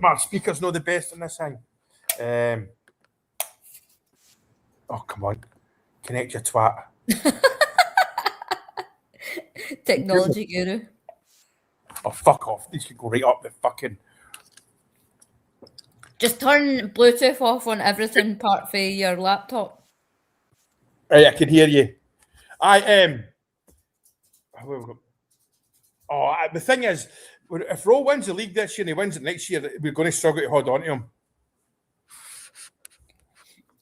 My speaker's not the best in this thing. Oh, come on. Connect your twat. Technology guru. Oh, fuck off. These could go right up the fucking... Just turn Bluetooth off on everything apart from your laptop. Right, I can hear you. I am. The thing is, if Rowe wins the league this year and he wins it next year, we're going to struggle to hold on to him.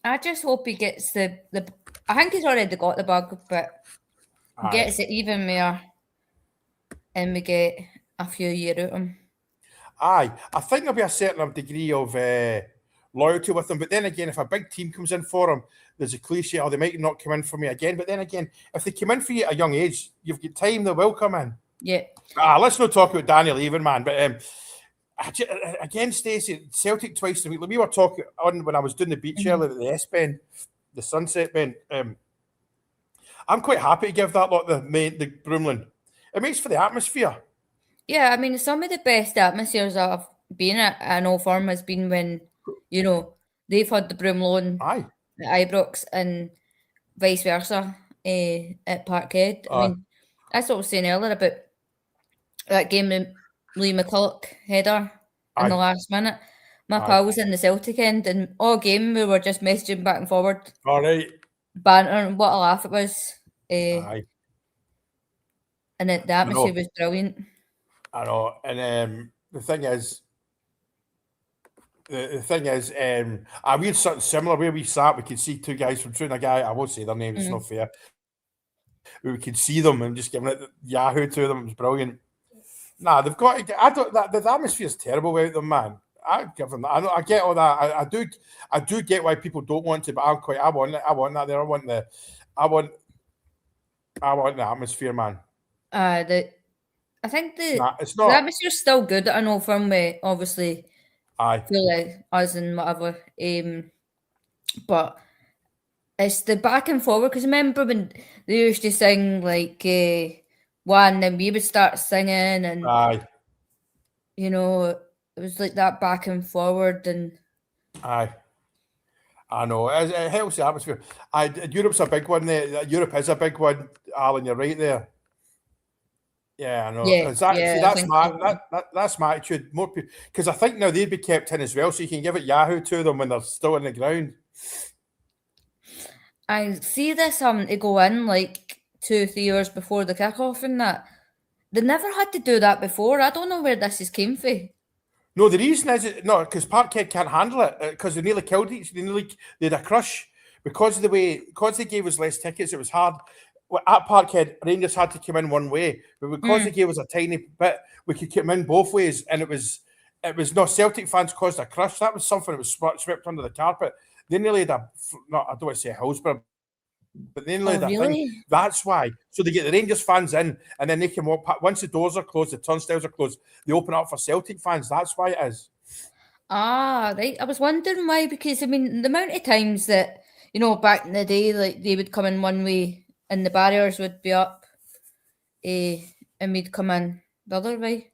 I just hope he gets the. I think he's already got the bug, but he gets it even more, and we get a few years out of him. I think there'll be a certain degree of loyalty with him. But then again, if a big team comes in for him, there's a cliche, they might not come in for me again. But then again, if they come in for you at a young age, you've got time, they will come in. Yeah. Let's not talk about Danny leaving, man. But again, Stacey, Celtic twice a week. We were talking on when I was doing the beach earlier at the S Bend, the Sunset Bend. I'm quite happy to give that lot the Broomland. It makes for the atmosphere. Yeah, I mean, some of the best atmospheres I've been at an Old Firm has been when, you know, they've had the Broomloan at Ibrox and vice versa at Parkhead. I mean, that's what I was saying earlier about that game with Lee McCulloch header in the last minute. My pal was in the Celtic end, and all game we were just messaging back and forward. All right. Banter, what a laugh it was. And the atmosphere was brilliant. I know, and the thing is, we had something similar where we sat. We could see two guys from Troon, a guy, I won't say their names, it's not fair. We could see them and just giving it Yahoo to them. It was brilliant. Nah, they've got. The atmosphere is terrible without them, man. I give them that. I get all that. I do get why people don't want to, but I want it. I want that there. I want the atmosphere, man. I think the atmosphere's still good. I know from obviously feel like us and whatever. But it's the back and forward, because remember when they used to sing like one, then we would start singing, and you know, it was like that back and forward, and I know it helps the atmosphere. Europe's a big one there. Europe is a big one, Alan. You're right there. Yeah, I know. Yeah, Exactly. yeah, See, I that's think my so. that's my attitude. More people, because I think now they'd be kept in as well, so you can give it Yahoo to them when they're still in the ground. I see this to go in like 2 3 hours before the kickoff and that. They never had to do that before. I don't know where this has came from. No, the reason is no, because Parkhead can't handle it because they nearly killed each. They had a crush because of the way because they gave us less tickets. It was hard. Well, at Parkhead, Rangers had to come in one way, but because they gave us a tiny bit, we could come in both ways, and it was no Celtic fans caused a crush. That was something that was swept under the carpet. They nearly had I don't want to say a house, but they nearly Oh, had a thing. really? That's why. So they get the Rangers fans in, and then they can walk. Once the doors are closed, the turnstiles are closed. They open up for Celtic fans. That's why it is. Ah, right. I was wondering why, because I mean, the amount of times that, back in the day, like they would come in one way and the barriers would be up, and we'd come in the other way.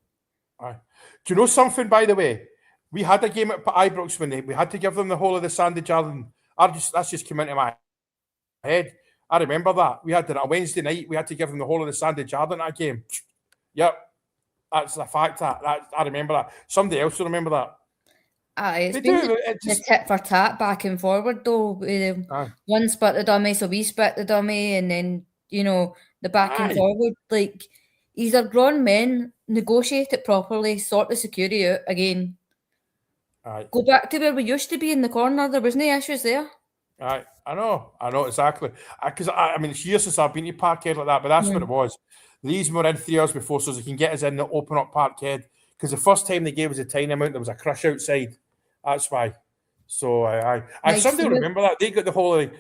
Aye. Do you know something, by the way? We had a game at Ibrox when we had to give them the whole of the Sandy Jarden. That's just came into my head. I remember that. We had it on a Wednesday night. We had to give them the whole of the Sandy Jarden that game. Yep. That's the fact that I remember that. Somebody else will remember that. Aye, it's They been do. the tit for tat back and forward though. Aye. One split the dummy, so we split the dummy, and then the back and Aye. forward. Like these are grown men. Negotiate it properly. Sort the security out again. Aye. Go back to where we used to be in the corner. There was no issues there. Aye. I know exactly. Because I mean, it's years since I've been to Parkhead like that, but that's what it was. The reason we're in 3 hours before so they can get us in the open up Parkhead. Because the first time they gave us a tiny amount, there was a crush outside. That's why. So Nice. somebody will remember that they got the whole of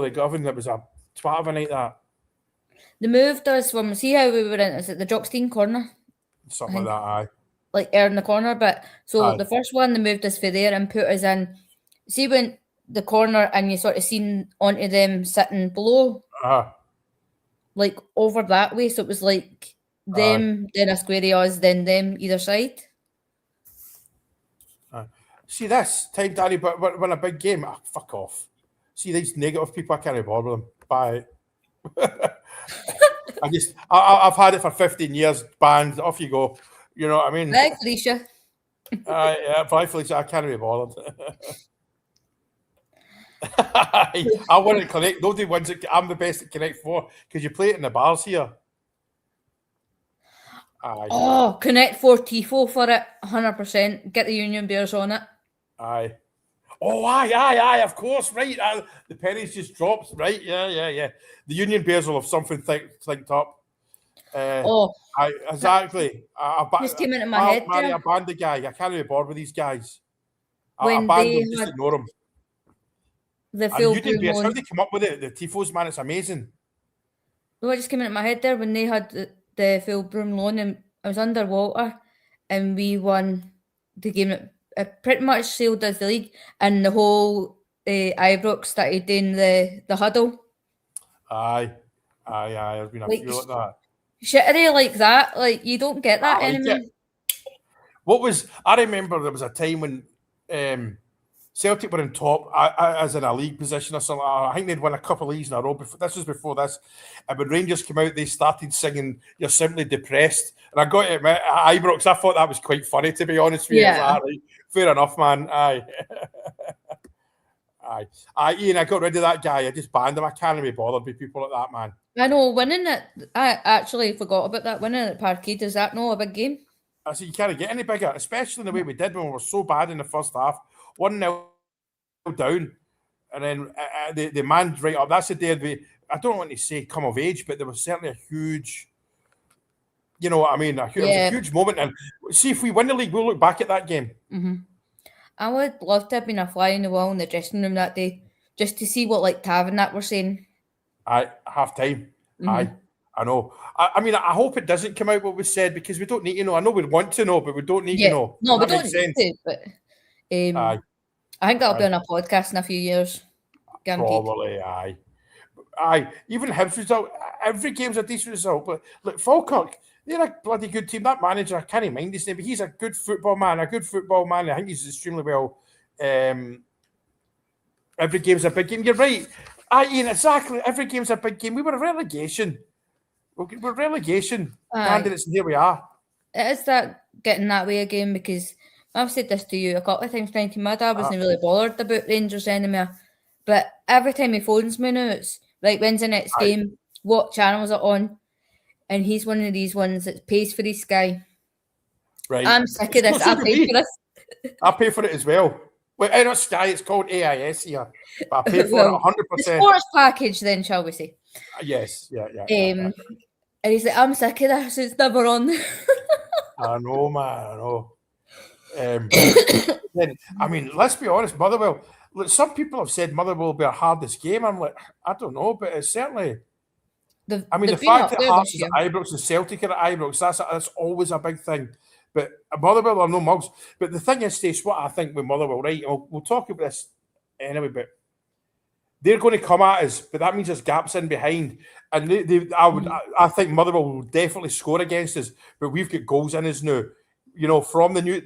the Govan. That was a twat of a night. That The moved us from see how we were in. Is it the Jockstein corner? something like that. Aye. Like in the corner, but so Aye. the first one they moved us for there and put us in. See when the corner and you sort of seen onto them sitting below, like over that way. So it was like them, then a square of us, then them either side. See this time, Danny, but when a big game, fuck off. See these negative people, I can't be bothered with them. Bye. I've had it for 15 years. Banned. Off you go. You know what I mean? Right, Felicia. Yeah, Felicia, I can't be bothered. I want to connect. Nobody wins it. I'm the best at Connect 4 because you play it in the bars here. Aye. Oh, Connect 4 Tifo for it, 100%. Get the Union Bears on it. Aye. Oh, aye, of course, right. The pennies just dropped, right? Yeah. The Union Bears will have something thinked up. Aye, exactly. This came into my head Mary, there. I banned the guy. I can't be bored with these guys. I When banned they them, just had ignore them. the And full Union blue Bears, how moon. they come up with it? The Tifos, man, it's amazing. No, it just came into my head there when they had the full broom loan and I was underwater and we won the game. It pretty much sealed us the league and the whole Ibrox started doing the huddle. Aye. There's been a Like, few like that. shittery like that. Like, you don't get that I like anymore. it. I remember there was a time when Celtic were in top, as in a league position or something. I think they'd won a couple of leagues in a row. This was before this. And when Rangers came out, they started singing "You're Simply Depressed." And I got to admit, at Ibrox, I thought that was quite funny, to be honest with you. Yeah. Like, right, fair enough, man. Aye. Ian, I got rid of that guy. I just banned him. I can't be bothered with people like that, man. I know, winning it, I actually forgot about that. Winning at Parkhead, is that no a big game? I said, you can't get any bigger, especially in the way we did when we were so bad in the first half. 1-0 down, and then the man's right up. That's the day I don't want to say come of age, but there was certainly a huge, you know what I mean? It was a huge moment. And see, if we win the league, we'll look back at that game. Mm-hmm. I would love to have been a fly in the wall in the dressing room that day, just to see what like Tav and that were saying. Aye, half time. Mm-hmm. Aye, I know. I mean, I hope it doesn't come out what was said because we don't need to know. I know we want to know, but we don't need to know. No, we that don't makes need sense. to, but Aye. I think that'll be on a podcast in a few years. Guaranteed. Probably, aye. Even Hibs result, every game's a decent result. But look, Falkirk, they're a bloody good team. That manager, I can't mind his name, but he's a good football man. I think he's extremely well. Every game's a big game. You're right. Ian, exactly. Every game's a big game. We were a relegation. We're relegation Aye. candidates, and here we are. It is that getting that way again, because I've said this to you a couple of times, Frankie. My dad wasn't really bothered about Rangers anymore, but every time he phones me now, it's like, when's the next Aye. game? What channel is it on? And he's one of these ones that pays for his Sky. Right. I'm sick of this. So I do paid we. for this. I pay for it as well. Well, not Sky, it's called AIS here. But I pay for Well, it 100%. The sports package, then, shall we say? Yes, yeah. And he's like, I'm sick of this. It's never on. I know, man. I know. Then, I mean, let's be honest, Motherwell. Look, some people have said Motherwell will be our hardest game. I'm like, I don't know, but it's certainly. The fact that Hearts is at Ibrox and Celtic are at Ibrox, that's always a big thing. But Motherwell are no mugs. But the thing is, Stace, what I think with Motherwell, right? We'll talk about this anyway, but they're going to come at us, but that means there's gaps in behind. And I think Motherwell will definitely score against us, but we've got goals in us now. From the new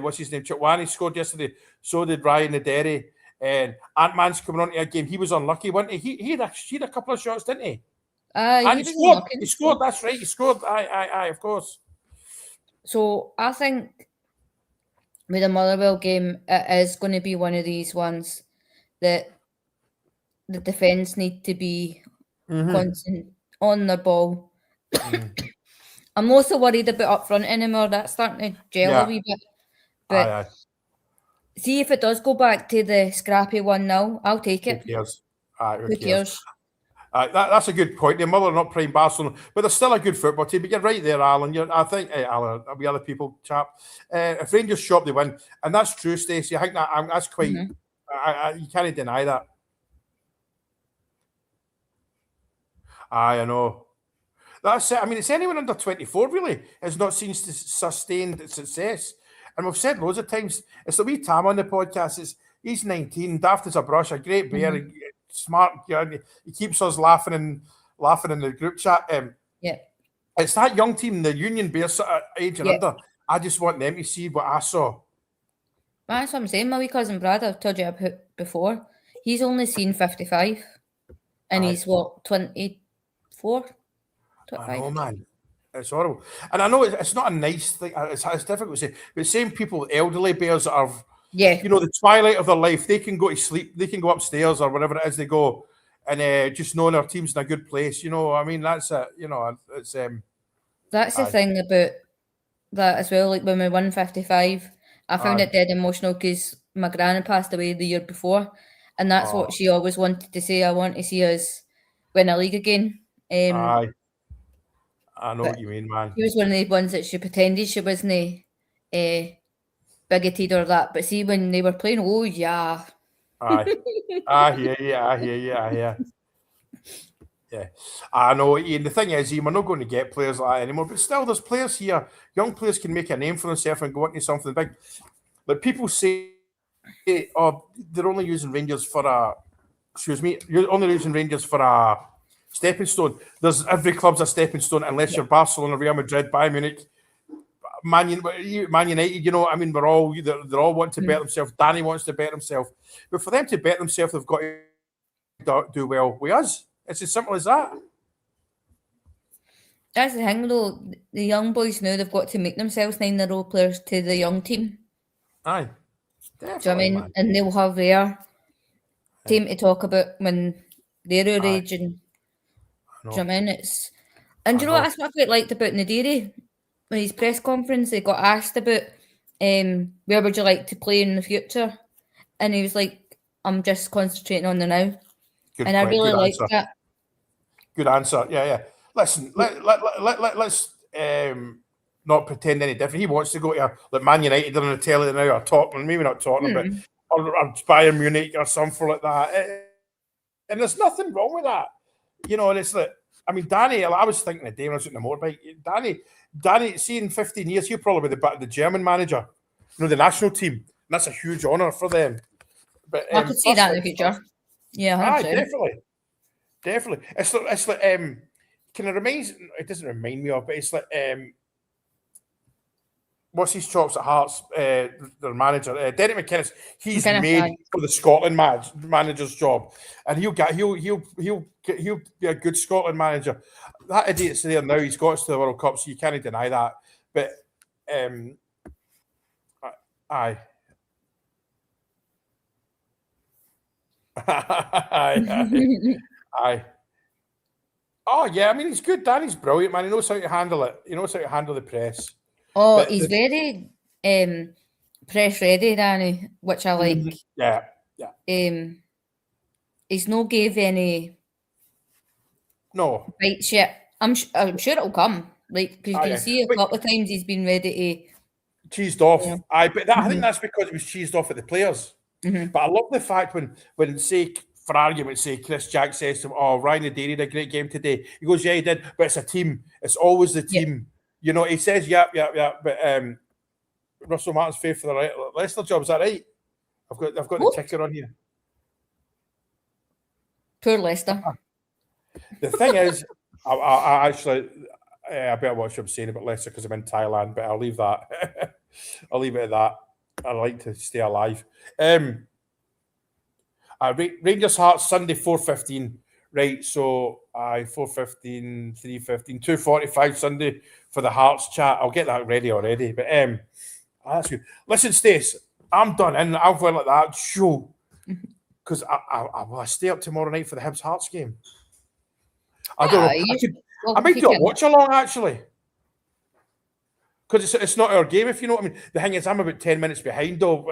what's his name? Chitwani scored yesterday. So did Ryan Naderi. And Ant-Man's coming on to a game. He was unlucky, wasn't he? He had a couple of shots, didn't he? And he scored. He scored. That's right. He scored. Aye, of course. So I think with the Motherwell game, it is going to be one of these ones that the defence need to be constant on the ball. I'm not so worried about up front anymore. That's starting to gel a wee bit. But see, if it does go back to the scrappy 1-0, I'll take it. Who cares? Who cares? That's a good point. Their mother are not playing Barcelona, but they're still a good football team. But you're right there, Alan. I think, Alan, there'll be other people, chap. If Rangers show up, they win. And that's true, Stacey. I think that's quite... you can't deny that. I know. That's it. I mean, it's anyone under 24, really, has not seen sustained success. And we've said loads of times, it's the wee Tam on the podcast. He's 19, daft as a brush, a great bear, smart. He keeps us laughing in the group chat. It's that young team, the Union Bears sort of age and under. I just want them to see what I saw. That's what I'm saying. My wee cousin Brad, I've told you about before, he's only seen 55. And he's what, 24? 25? I know, man. It's horrible. And I know it's not a nice thing. It's difficult to say. But same people, elderly bears that are, the twilight of their life, they can go to sleep, they can go upstairs or whatever it is they go, and just knowing our team's in a good place. I mean, that's it. It's that's the thing about that as well. Like when we won 55, I found it dead emotional because my granny passed away the year before, and that's what she always wanted to say. I want to see us win a league again. I know what you mean, man. He was one of the ones that she pretended she wasn't bigoted or that, but see when they were playing, oh yeah. I hear you. Yeah, I know. And the thing is, we're not going to get players like that anymore. But still, there's players here. Young players can make a name for themselves and go into something big. But people say, "Oh, they're only using Rangers for a." Excuse me, you're only using Rangers for a stepping stone. There's every club's a stepping stone unless you're Barcelona, Real Madrid, Bayern Munich, Man United. I mean, they're all want to bet themselves. Danny wants to bet himself, but for them to bet themselves, they've got to do well with us. It's as simple as that. That's the thing, though. The young boys now, they've got to make themselves 9-year-old players to the young team. Aye, definitely. Do you know what I mean? Man. And they'll have their team to talk about when they're our age. And do you know what I mean? And do you know what I quite liked about Nadiri? When his press conference, they got asked about where would you like to play in the future, and he was like, "I'm just concentrating on the now." And I really liked that. Good answer. Yeah. Listen, let's not pretend any different. He wants to go to like Man United on the telly now, or Tottenham, maybe not Tottenham, but or Bayern Munich or something like that. And there's nothing wrong with that. And it's like, I mean, Danny, I was thinking the day when I was on the motorbike, Danny, see in 15 years, he'll probably be the German manager, the national team. And that's a huge honour for them. But I could see that in the future. Yeah, 100%. Definitely. It's like it doesn't remind me of, but it's like what's his chops at Hearts? Their manager, Derek McInnes. He's McInnes, made aye. for the Scotland manager's job, and he'll be a good Scotland manager. That idiot's there now. He's got us to the World Cup, so you can't deny that. But aye. Aye. Oh yeah, I mean he's good. Danny's brilliant, man. He knows how to handle it. He knows how to handle the press. Oh, But he's very press ready, Danny, which I like. Yeah. He's no gave any No. bites yet. I'm sure it'll come. Like, because you can see a couple of times he's been ready cheesed off. Yeah. I think that's because he was cheesed off at the players. Mm-hmm. But I love the fact when say, for argument's sake, Chris Jack says to him, "Oh, Ryan Adair did a great game today." He goes, "Yeah, he did, but it's a team. It's always the team." You know, he says, "Yeah." But Russell Martin's faith for the Leicester job, is that right? I've got the ticker on here. Poor Leicester. The thing is, I actually I better watch what I'm saying about Leicester because I'm in Thailand, but I'll leave that. I'll leave it at that. I like to stay alive. Rangers Hearts Sunday 4:15. Right, so 4:15, 3:15, 2:45 Sunday for the Hearts chat. I'll get that ready already. But that's good. Listen, Stace, I'm done, and I'm going like that show because I stay up tomorrow night for the Hibs Hearts game. I don't know. I might do a watch along actually. Because it's not our game, if you know what I mean. The thing is, I'm about 10 minutes behind though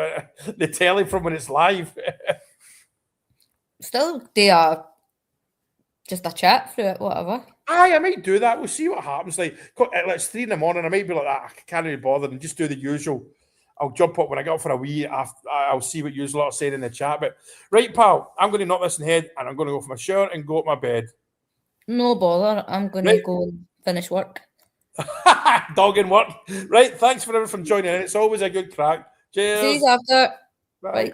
the telly from when it's live. Still, they just a chat through it, whatever. Aye, I might do that. We'll see what happens. Like, it's 3 a.m. I might be like that. I can't really bother and just do the usual. I'll jump up when I get up for a wee. I'll see what you lot are saying in the chat. But right, pal, I'm going to knock this in the head and I'm going to go for my shower and go to my bed. No bother. I'm going to go and finish work. Dogging work. Right, thanks for everyone for joining in. It's always a good crack. Cheers. See you after. Bye. Bye.